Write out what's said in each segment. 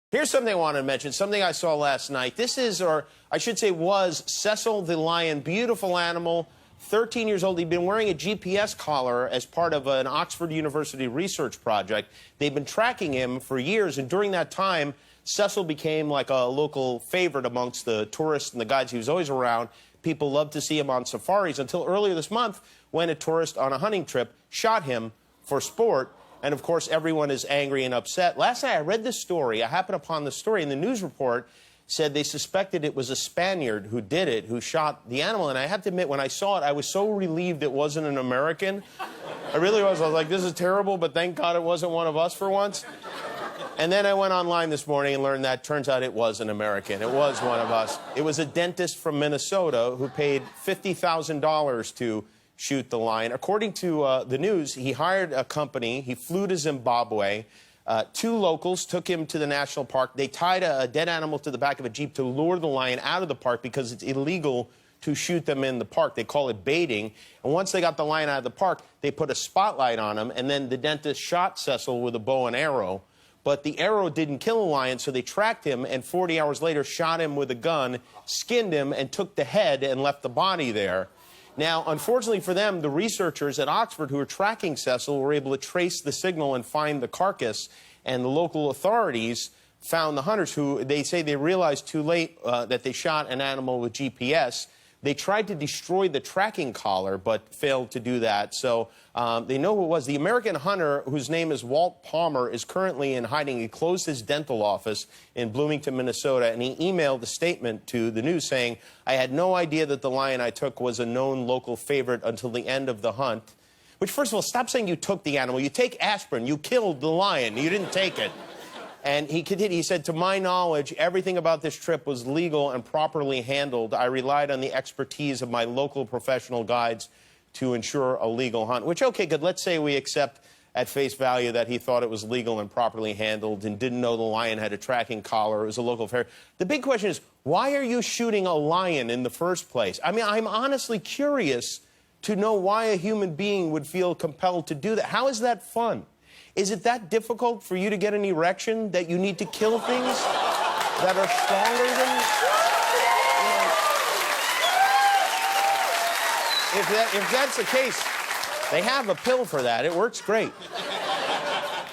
Here's something I wanted to mention, something I saw last night. This is, or I should say was, Cecil the lion, beautiful animal, 13 years old. He'd been wearing a GPS collar as part of an Oxford University research project. They've been tracking him for years, and during that time, Cecil became like a local favorite amongst the tourists and the guides. He was always around. People loved to see him on safaris until earlier this month when a tourist on a hunting trip shot him for sport. And, of course, everyone is angry and upset. Last night I read this story. I happened upon the story, and the news report said they suspected it was a Spaniard who did it, who shot the animal. And I have to admit, when I saw it, I was so relieved it wasn't an American. I really was. I was like, this is terrible, but thank God it wasn't one of us for once. And then I went online this morning and learned that turns out it was an American. It was one of us. It was a dentist from Minnesota who paid $50,000 to shoot the lion. According to the news, he hired a company. He flew to Zimbabwe. Two locals took him to the national park. They tied a dead animal to the back of a Jeep to lure the lion out of the park because it's illegal to shoot them in the park. They call it baiting. And once they got the lion out of the park, they put a spotlight on him, and then the dentist shot Cecil with a bow and arrow. But the arrow didn't kill the lion, so they tracked him, and 40 hours later shot him with a gun, skinned him, and took the head and left the body there. Now, unfortunately for them, the researchers at Oxford who were tracking Cecil were able to trace the signal and find the carcass, and the local authorities found the hunters who, they say they realized too late that they shot an animal with GPS. They tried to destroy the tracking collar, but failed to do that. So they know who it was. The American hunter, whose name is Walt Palmer, is currently in hiding. He closed his dental office in Bloomington, Minnesota, and he emailed a statement to the news saying, I had no idea that the lion I took was a known local favorite until the end of the hunt. Which, first of all, stop saying you took the animal. You take aspirin. You killed the lion. You didn't take it. And he continued, he said, to my knowledge, everything about this trip was legal and properly handled. I relied on the expertise of my local professional guides to ensure a legal hunt. Which, okay, good, let's say we accept at face value that he thought it was legal and properly handled and didn't know the lion had a tracking collar. It was a local affair. The big question is, why are you shooting a lion in the first place? I mean, I'm honestly curious to know why a human being would feel compelled to do that. How is that fun? Is it that difficult for you to get an erection that you need to kill things that are stronger than... If that's the case, they have a pill for that. It works great.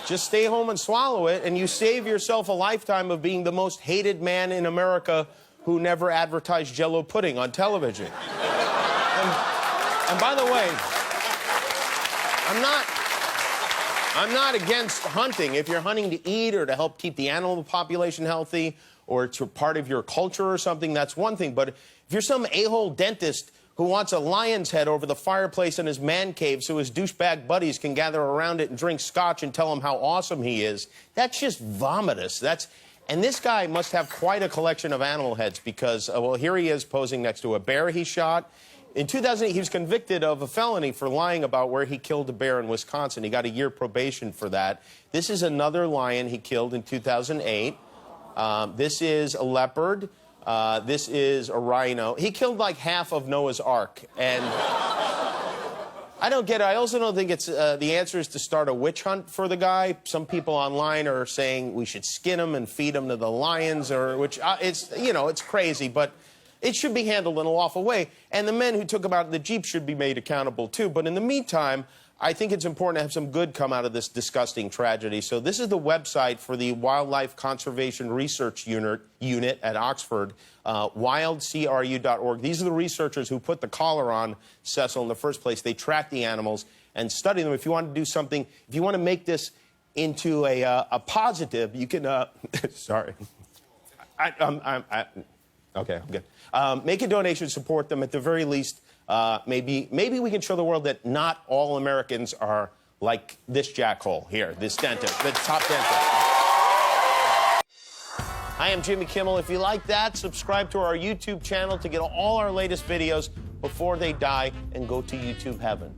Just stay home and swallow it, and you save yourself a lifetime of being the most hated man in America who never advertised Jell-O pudding on television. And by the way, I'm not against hunting. If you're hunting to eat or to help keep the animal population healthy or it's a part of your culture or something, that's one thing. But if you're some a-hole dentist who wants a lion's head over the fireplace in his man cave so his douchebag buddies can gather around it and drink scotch and tell him how awesome he is, that's just vomitous. And this guy must have quite a collection of animal heads because, well, here he is posing next to a bear he shot. In 2008, he was convicted of a felony for lying about where he killed a bear in Wisconsin. He got a year probation for that. This is another lion he killed in 2008. This is a leopard. This is a rhino. He killed like half of Noah's Ark. And I don't get it. I also don't think it's the answer is to start a witch hunt for the guy. Some people online are saying we should skin him and feed him to the lions, or which it's, you know, it's crazy, but it should be handled in a lawful way, and the men who took him out of the Jeep should be made accountable, too. But in the meantime, I think it's important to have some good come out of this disgusting tragedy. So this is the website for the Wildlife Conservation Research Unit at Oxford, wildcru.org. These are the researchers who put the collar on Cecil in the first place. They track the animals and study them. If you want to do something, if you want to make this into a positive, you can... sorry. Okay, I'm good. Make a donation, support them. At the very least, maybe we can show the world that not all Americans are like this jackhole here, this dentist, the top dentist. I am Jimmy Kimmel. If you like that, subscribe to our YouTube channel to get all our latest videos before they die and go to YouTube heaven.